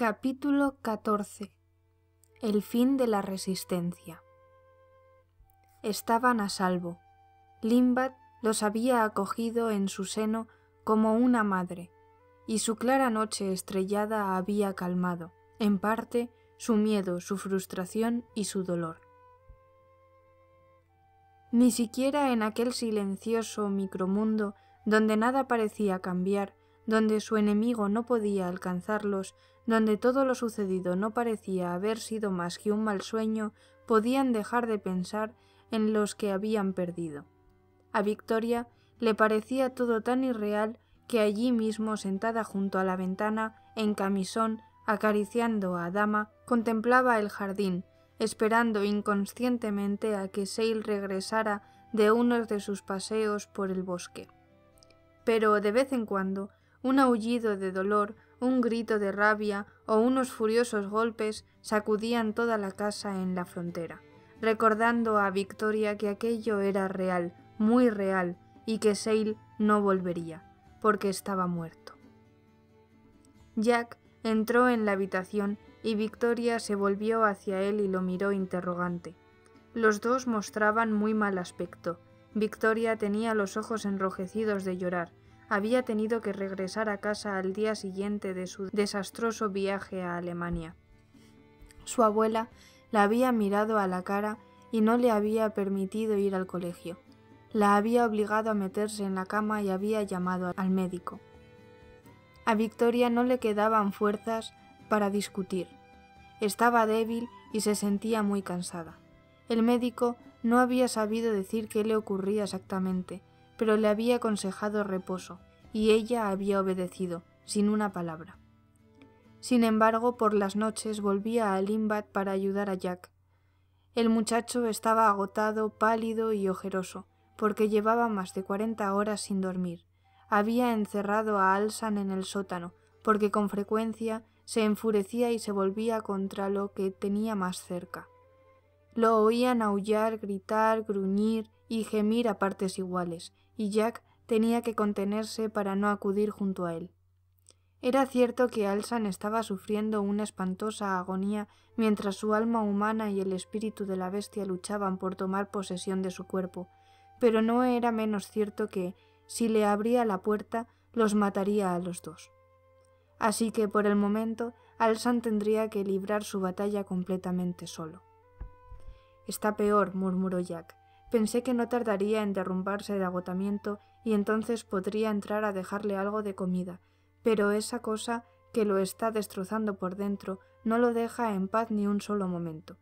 Capítulo 14. El fin de la resistencia. Estaban a salvo. Limbat los había acogido en su seno como una madre, y su clara noche estrellada había calmado, en parte, su miedo, su frustración y su dolor. Ni siquiera en aquel silencioso micromundo donde nada parecía cambiar, donde su enemigo no podía alcanzarlos, donde todo lo sucedido no parecía haber sido más que un mal sueño, podían dejar de pensar en los que habían perdido. A Victoria le parecía todo tan irreal que allí mismo, sentada junto a la ventana, en camisón, acariciando a Dama, contemplaba el jardín, esperando inconscientemente a que Sale regresara de uno de sus paseos por el bosque. Pero de vez en cuando, un aullido de dolor, un grito de rabia o unos furiosos golpes sacudían toda la casa en la frontera, recordando a Victoria que aquello era real, muy real, y que Sale no volvería, porque estaba muerto. Jack entró en la habitación y Victoria se volvió hacia él y lo miró interrogante. Los dos mostraban muy mal aspecto. Victoria tenía los ojos enrojecidos de llorar. Había tenido que regresar a casa al día siguiente de su desastroso viaje a Alemania. Su abuela la había mirado a la cara y no le había permitido ir al colegio. La había obligado a meterse en la cama y había llamado al médico. A Victoria no le quedaban fuerzas para discutir. Estaba débil y se sentía muy cansada. El médico no había sabido decir qué le ocurría exactamente, pero le había aconsejado reposo, y ella había obedecido, sin una palabra. Sin embargo, por las noches volvía a Limbat para ayudar a Jack. El muchacho estaba agotado, pálido y ojeroso, porque llevaba más de 40 horas sin dormir. Había encerrado a Alsan en el sótano, porque con frecuencia se enfurecía y se volvía contra lo que tenía más cerca. Lo oían aullar, gritar, gruñir y gemir a partes iguales, y Jack tenía que contenerse para no acudir junto a él. Era cierto que Alsan estaba sufriendo una espantosa agonía mientras su alma humana y el espíritu de la bestia luchaban por tomar posesión de su cuerpo, pero no era menos cierto que, si le abría la puerta, los mataría a los dos. Así que, por el momento, Alsan tendría que librar su batalla completamente solo. «Está peor», murmuró Jack. «Pensé que no tardaría en derrumbarse de agotamiento y entonces podría entrar a dejarle algo de comida, pero esa cosa que lo está destrozando por dentro no lo deja en paz ni un solo momento».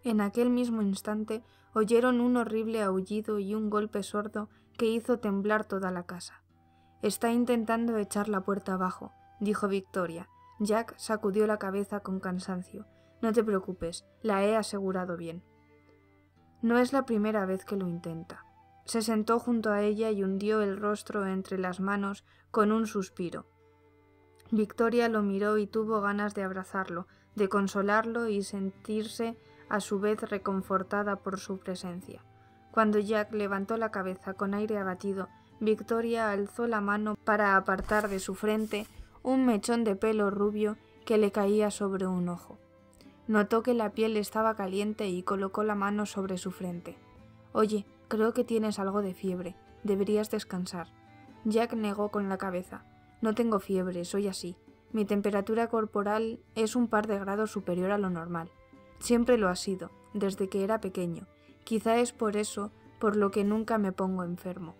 En aquel mismo instante oyeron un horrible aullido y un golpe sordo que hizo temblar toda la casa. «Está intentando echar la puerta abajo», dijo Victoria. Jack sacudió la cabeza con cansancio. «No te preocupes, la he asegurado bien». No es la primera vez que lo intenta. Se sentó junto a ella y hundió el rostro entre las manos con un suspiro. Victoria lo miró y tuvo ganas de abrazarlo, de consolarlo y sentirse a su vez reconfortada por su presencia. Cuando Jack levantó la cabeza con aire abatido, Victoria alzó la mano para apartar de su frente un mechón de pelo rubio que le caía sobre un ojo. Notó que la piel estaba caliente y colocó la mano sobre su frente. «Oye, creo que tienes algo de fiebre. Deberías descansar». Jack negó con la cabeza. «No tengo fiebre, soy así. Mi temperatura corporal es un par de grados superior a lo normal. Siempre lo ha sido, desde que era pequeño. Quizá es por eso por lo que nunca me pongo enfermo».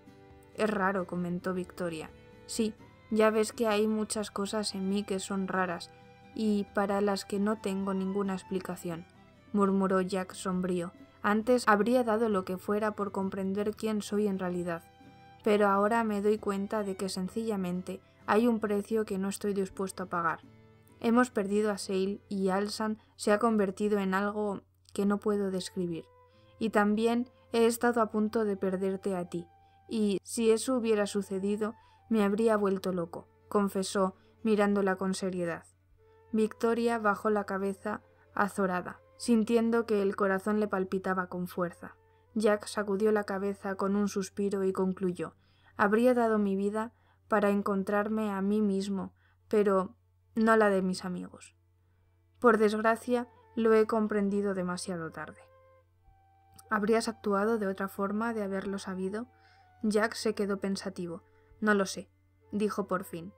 «Es raro», comentó Victoria. «Sí, ya ves que hay muchas cosas en mí que son raras y para las que no tengo ninguna explicación», murmuró Jack sombrío. «Antes habría dado lo que fuera por comprender quién soy en realidad, pero ahora me doy cuenta de que sencillamente hay un precio que no estoy dispuesto a pagar. Hemos perdido a Sale y Alsan se ha convertido en algo que no puedo describir. Y también he estado a punto de perderte a ti, y si eso hubiera sucedido me habría vuelto loco», confesó, mirándola con seriedad. Victoria bajó la cabeza azorada, sintiendo que el corazón le palpitaba con fuerza. Jack sacudió la cabeza con un suspiro y concluyó: «Habría dado mi vida para encontrarme a mí mismo, pero no la de mis amigos. Por desgracia, lo he comprendido demasiado tarde. ¿Habrías actuado de otra forma de haberlo sabido? Jack se quedó pensativo. No lo sé, dijo por fin.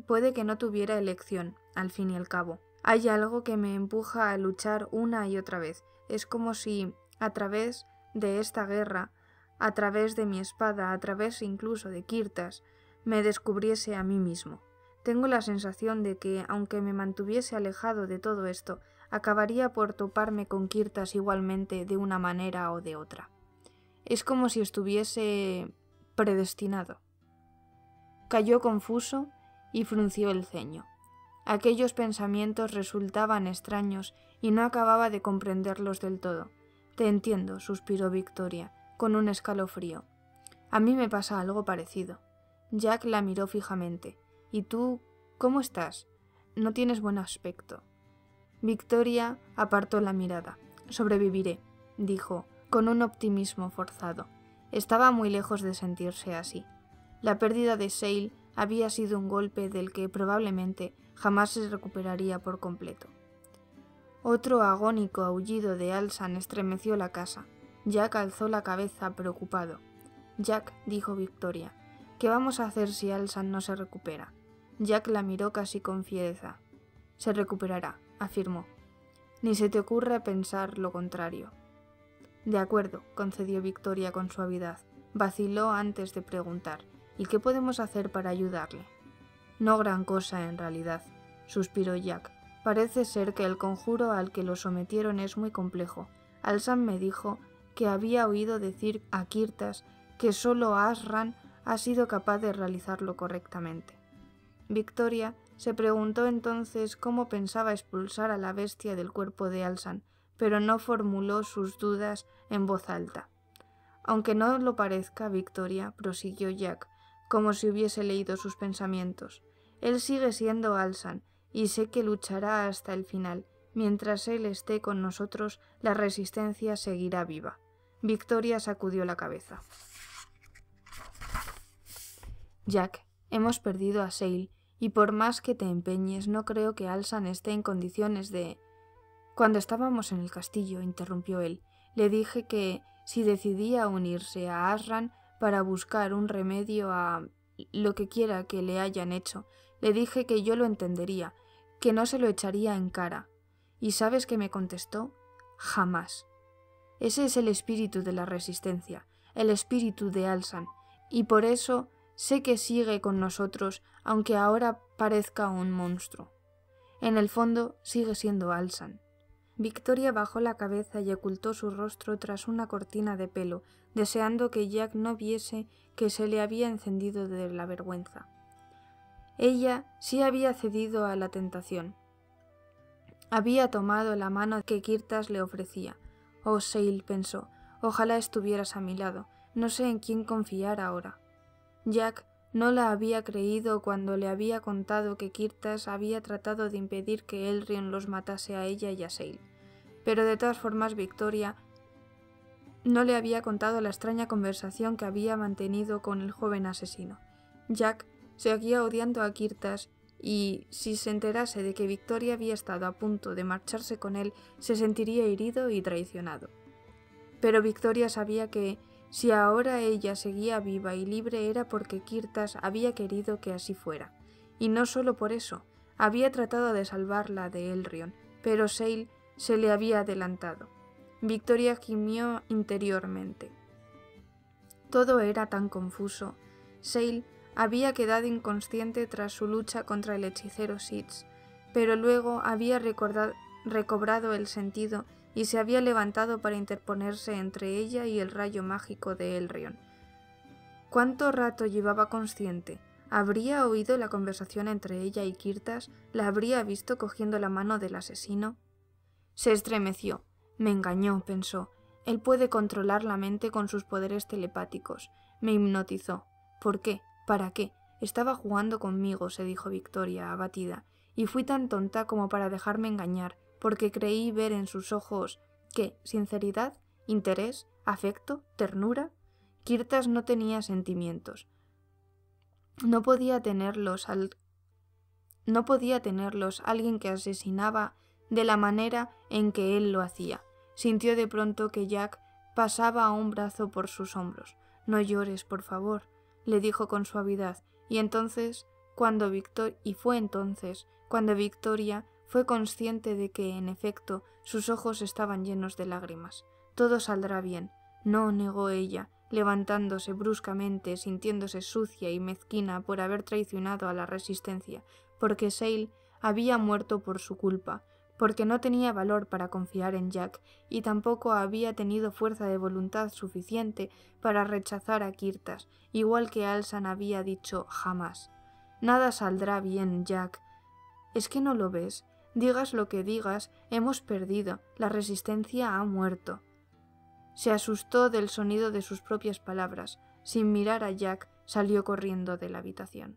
Puede que no tuviera elección, al fin y al cabo. Hay algo que me empuja a luchar una y otra vez. Es como si, a través de esta guerra, a través de mi espada, a través incluso de Kirtas, me descubriese a mí mismo. Tengo la sensación de que, aunque me mantuviese alejado de todo esto, acabaría por toparme con Kirtas igualmente de una manera o de otra. Es como si estuviese predestinado. Cayó confuso y frunció el ceño. Aquellos pensamientos resultaban extraños y no acababa de comprenderlos del todo. Te entiendo, suspiró Victoria, con un escalofrío. A mí me pasa algo parecido. Jack la miró fijamente. ¿Y tú, cómo estás? No tienes buen aspecto. Victoria apartó la mirada. Sobreviviré, dijo, con un optimismo forzado. Estaba muy lejos de sentirse así. La pérdida de Sale había sido un golpe del que probablemente jamás se recuperaría por completo. Otro agónico aullido de Alsan estremeció la casa. Jack alzó la cabeza preocupado. Jack, dijo Victoria, ¿qué vamos a hacer si Alsan no se recupera? Jack la miró casi con fiereza. Se recuperará, afirmó. Ni se te ocurra pensar lo contrario. De acuerdo, concedió Victoria con suavidad. Vaciló antes de preguntar. ¿Y qué podemos hacer para ayudarle? No gran cosa, en realidad, suspiró Jack. Parece ser que el conjuro al que lo sometieron es muy complejo. Alsan me dijo que había oído decir a Kirtas que solo Ashran ha sido capaz de realizarlo correctamente. Victoria se preguntó entonces cómo pensaba expulsar a la bestia del cuerpo de Alsan, pero no formuló sus dudas en voz alta. Aunque no lo parezca, Victoria, prosiguió Jack, como si hubiese leído sus pensamientos. Él sigue siendo Alsan, y sé que luchará hasta el final. Mientras él esté con nosotros, la resistencia seguirá viva. Victoria sacudió la cabeza. Jack, hemos perdido a Sale, y por más que te empeñes, no creo que Alsan esté en condiciones de... Cuando estábamos en el castillo, interrumpió él, le dije que, si decidía unirse a Ashran para buscar un remedio a lo que quiera que le hayan hecho, le dije que yo lo entendería, que no se lo echaría en cara. ¿Y sabes qué me contestó? Jamás. Ese es el espíritu de la resistencia, el espíritu de Alsan, y por eso sé que sigue con nosotros, aunque ahora parezca un monstruo. En el fondo sigue siendo Alsan. Victoria bajó la cabeza y ocultó su rostro tras una cortina de pelo, deseando que Jack no viese que se le había encendido de la vergüenza. Ella sí había cedido a la tentación. Había tomado la mano que Kirtas le ofrecía. Oh, Sale, pensó, ojalá estuvieras a mi lado. No sé en quién confiar ahora. Jack no la había creído cuando le había contado que Kirtas había tratado de impedir que Elrond los matase a ella y a Sale. Pero de todas formas Victoria no le había contado la extraña conversación que había mantenido con el joven asesino. Jack seguía odiando a Kirtas y, si se enterase de que Victoria había estado a punto de marcharse con él, se sentiría herido y traicionado. Pero Victoria sabía que, si ahora ella seguía viva y libre, era porque Kirtas había querido que así fuera. Y no solo por eso, había tratado de salvarla de Elrond, pero Sale se le había adelantado. Victoria gimió interiormente. Todo era tan confuso. Sale había quedado inconsciente tras su lucha contra el hechicero Sitz, pero luego había recobrado el sentido y se había levantado para interponerse entre ella y el rayo mágico de Elrond. ¿Cuánto rato llevaba consciente? ¿Habría oído la conversación entre ella y Kirtas? ¿La habría visto cogiendo la mano del asesino? Se estremeció. Me engañó, pensó. Él puede controlar la mente con sus poderes telepáticos. Me hipnotizó. ¿Por qué? ¿Para qué? Estaba jugando conmigo, se dijo Victoria, abatida, y fui tan tonta como para dejarme engañar, porque creí ver en sus ojos, ¿qué? ¿Sinceridad? ¿Interés? ¿Afecto? ¿Ternura? Kirtas no tenía sentimientos. No podía tenerlos No podía tenerlos alguien que asesinaba de la manera en que él lo hacía. Sintió de pronto que Jack pasaba un brazo por sus hombros. «No llores, por favor», le dijo con suavidad, y fue entonces cuando Victoria fue consciente de que, en efecto, sus ojos estaban llenos de lágrimas. «Todo saldrá bien», no, negó ella, levantándose bruscamente, sintiéndose sucia y mezquina por haber traicionado a la Resistencia, porque Sale había muerto por su culpa, porque no tenía valor para confiar en Jack y tampoco había tenido fuerza de voluntad suficiente para rechazar a Kirtas, igual que Alsan había dicho jamás. «Nada saldrá bien, Jack. ¿Es que no lo ves? Digas lo que digas, hemos perdido, la Resistencia ha muerto». Se asustó del sonido de sus propias palabras. Sin mirar a Jack, salió corriendo de la habitación.